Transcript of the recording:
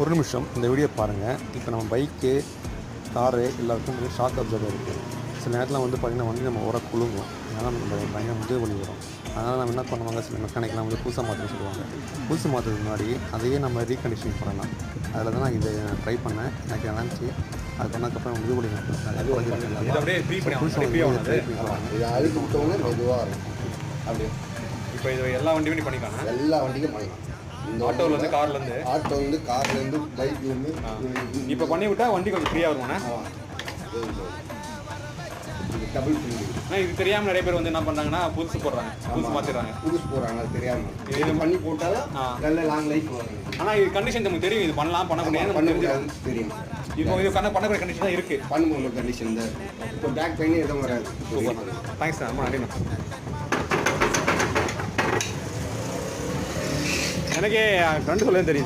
ஒரு நிமிஷம் இந்த வீடியோ பாருங்கள். இப்போ நம்ம பைக்கு, காரு எல்லாருக்கும் வந்து ஷாக் அப்சர்வர் இருக்குது. சில நேரத்தில் வந்து பார்த்திங்கன்னா வண்டி நம்ம ஓர குலுங்கும். அதனால் நம்ம பயங்கர முதுகு வலி வரும். அதனால் நம்ம என்ன பண்ணுவாங்க, சில மெக்கானிக்லாம் வந்து புதுசாக மாற்ற சொல்லுவாங்க. புதுசு மாற்றுறதுக்கு முன்னாடி அதையே நம்ம ரீகண்டிஷனிங் பண்ணலாம். அதில் தான் நான் இதை ட்ரை பண்ணேன். எனக்கு நினச்சி அது பண்ணதுக்கப்புறம் முதுகு வலி நிறைய அப்படியே இப்போ இது எல்லா வண்டியும் பண்ணிக்கலாம். எல்லா வண்டிக்கும் பண்ணிக்கலாம். இந்த ஆட்டோலேருந்து கார்லேருந்து பைக்லேருந்து இப்போ பண்ணி விட்டால் வண்டி கொஞ்சம் ஃப்ரீயாக வருமாண்ணா. Double free. இது தெரியாமல் நிறைய பேர் வந்து என்ன பண்ணுறாங்கன்னா புதுசு போடுறாங்க, புதுசு மாற்றிடுறாங்க. அது தெரியாமல் இது பண்ணி போட்டாலும் நல்ல லாங் லைஃப் வரும். ஆனால் இது கண்டிஷன் நமக்கு தெரியும், இது பண்ணலாம் பண்ண முடியாது தெரியும். இப்போ இது பண்ணக்கூடிய கண்டிஷன் தான் இருக்குது. பண்ணும்போது கண்டிஷன் தான். இப்போ பேக் பெயின் எதுவும் வராது. தேங்க்ஸ் சார், ரொம்ப நன்றிண்ணா. எனக்கே ஃப்ரெண்டு சொல்ல தெரியுது.